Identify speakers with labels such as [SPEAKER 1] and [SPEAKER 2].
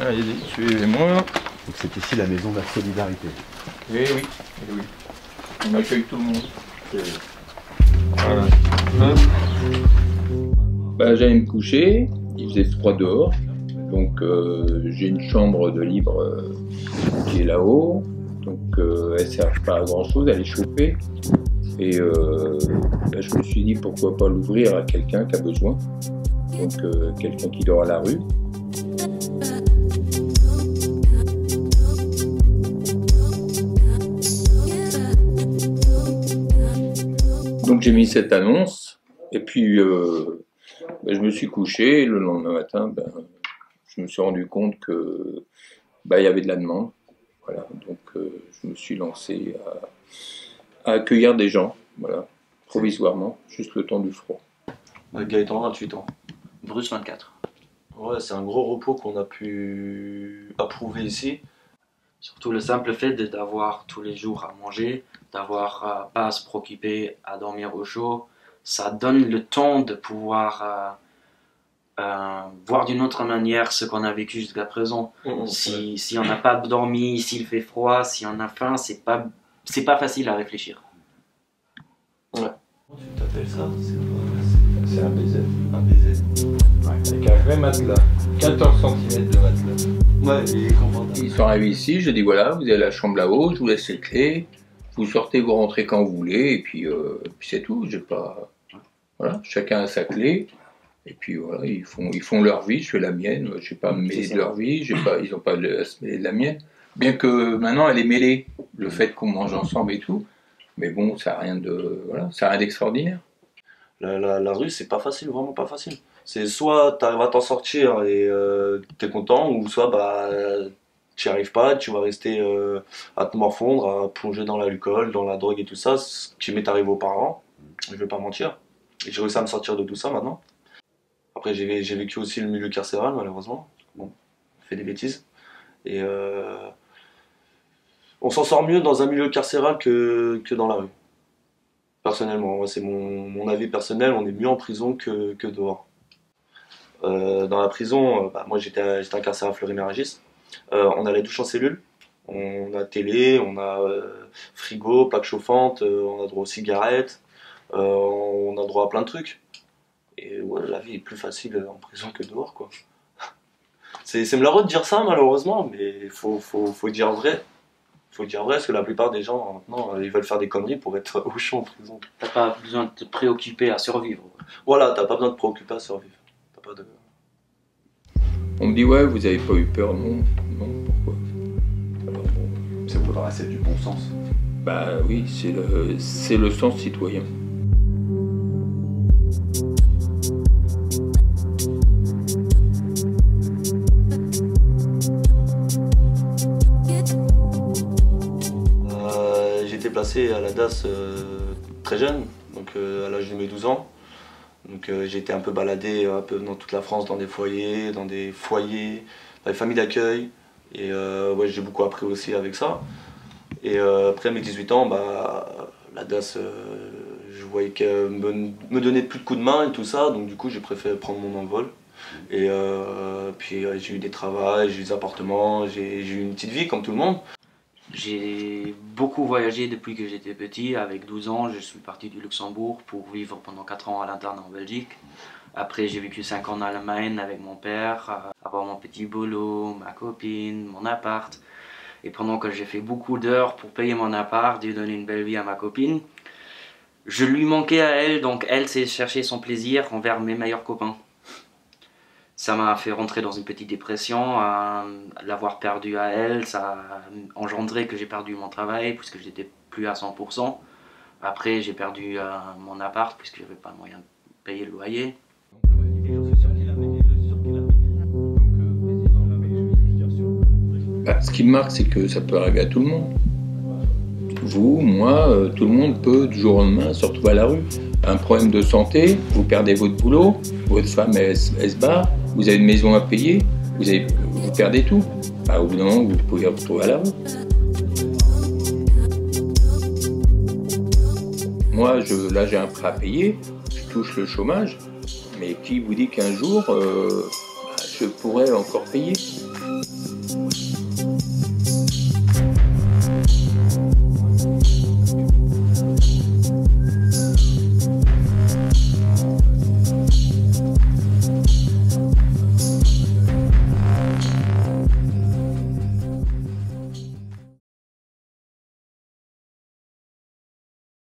[SPEAKER 1] Allez, suivez-moi.
[SPEAKER 2] Donc c'est ici la maison de la solidarité.
[SPEAKER 1] Eh oui, eh oui. On accueille tout le monde. Voilà. Bah, j'allais me coucher, il faisait froid dehors, donc j'ai une chambre de libre qui est là-haut, donc elle ne sert pas à grand-chose, elle est chauffée, et bah, je me suis dit pourquoi pas l'ouvrir à quelqu'un qui a besoin, donc quelqu'un qui dort à la rue. Donc j'ai mis cette annonce, et puis ben, je me suis couché, et le lendemain matin, ben, je me suis rendu compte que ben, y avait de la demande. Voilà, donc je me suis lancé à accueillir des gens, voilà, provisoirement, juste le temps du froid.
[SPEAKER 3] Gaëtan, 28 ans.
[SPEAKER 4] Bruce, 24.
[SPEAKER 3] Ouais, c'est un gros repos qu'on a pu approuver ici.
[SPEAKER 4] Surtout le simple fait d'avoir tous les jours à manger, d'avoir pas à se préoccuper à dormir au chaud, ça donne le temps de pouvoir voir d'une autre manière ce qu'on a vécu jusqu'à présent. Si on n'a pas dormi, s'il fait froid, si on a faim, c'est pas facile à réfléchir.
[SPEAKER 3] Ouais. Comment tu t'appelles ça?
[SPEAKER 1] C'est un BZ.
[SPEAKER 3] Un BZ.
[SPEAKER 1] Ouais, avec un vrai matelas, 14 cm de matelas.
[SPEAKER 3] Ouais, il est confortable.
[SPEAKER 1] Ils sont arrivés ici, j'ai dit voilà, vous avez la chambre là-haut, je vous laisse les clés, vous sortez, vous rentrez quand vous voulez, et puis c'est tout. J'ai pas, voilà, chacun a sa clé, et puis voilà, ils font leur vie, je fais la mienne. Je sais pas me mêler de leur vie, ils n'ont pas à se mêler de la mienne, bien que maintenant elle est mêlée, le fait qu'on mange ensemble et tout, mais bon, ça a rien de, voilà, ça a rien d'extraordinaire.
[SPEAKER 3] La rue, c'est pas facile, vraiment pas facile. C'est soit tu arrives à t'en sortir et t'es content, ou soit bah tu n'y arrives pas, tu vas rester à te morfondre, à plonger dans l'alcool, dans la drogue et tout ça, ce qui m'est arrivé auparavant, je vais pas mentir. Et j'ai réussi à me sortir de tout ça maintenant. Après, j'ai vécu aussi le milieu carcéral, malheureusement. Bon, on fait des bêtises. Et on s'en sort mieux dans un milieu carcéral que dans la rue. Personnellement, c'est mon avis personnel, on est mieux en prison que dehors. Dans la prison, bah, moi j'étais incarcéré à Fleury-Mérogis. On a la douche en cellule, on a télé, on a frigo, plaque chauffante, on a droit aux cigarettes, on a droit à plein de trucs. Et ouais, la vie est plus facile en prison que dehors, quoi. C'est malheureux de dire ça, malheureusement, mais il faut dire vrai. Faut dire vrai, parce que la plupart des gens, maintenant, ils veulent faire des conneries pour être au chaud en prison.
[SPEAKER 4] T'as pas besoin de te préoccuper à survivre.
[SPEAKER 3] Voilà, t'as pas besoin de te préoccuper à survivre. T'as pas de...
[SPEAKER 1] On me dit ouais, vous avez pas eu peur, non, non, pourquoi? Alors bon,
[SPEAKER 2] Ça voudra c'est du bon sens.
[SPEAKER 1] bah oui, c'est le sens citoyen.
[SPEAKER 3] J'ai été placé à la DAS très jeune, donc à l'âge de mes 12 ans. Donc j'ai été un peu baladé un peu dans toute la France, dans des foyers, dans des familles d'accueil. Et ouais, j'ai beaucoup appris aussi avec ça. Et après mes 18 ans, bah, la DAS, je voyais qu'elle me donnait plus de coups de main et tout ça, donc du coup j'ai préféré prendre mon envol. Et puis j'ai eu des travails, j'ai eu des appartements, j'ai eu une petite vie comme tout le monde.
[SPEAKER 4] J'ai beaucoup voyagé depuis que j'étais petit. Avec 12 ans, je suis parti du Luxembourg pour vivre pendant 4 ans à l'interne en Belgique. Après, j'ai vécu 5 ans en Allemagne avec mon père, avoir mon petit boulot, ma copine, mon appart. Et pendant que j'ai fait beaucoup d'heures pour payer mon appart et donner une belle vie à ma copine, je lui manquais à elle, donc elle s'est chercher son plaisir envers mes meilleurs copains. Ça m'a fait rentrer dans une petite dépression, l'avoir perdu à elle, ça a engendré que j'ai perdu mon travail puisque j'étais plus à 100%. Après j'ai perdu mon appart puisque j'avais pas le moyen de payer le loyer.
[SPEAKER 1] Bah, ce qui me marque, c'est que ça peut arriver à tout le monde. Vous, moi, tout le monde peut du jour au lendemain se retrouver à la rue. Un problème de santé, vous perdez votre boulot, votre femme elle se barre, vous avez une maison à payer, vous perdez tout. Bah, au bout d'un moment, vous pouvez vous retrouver à la rue. Moi, là, j'ai un prêt à payer, je touche le chômage, mais qui vous dit qu'un jour, je pourrais encore payer ?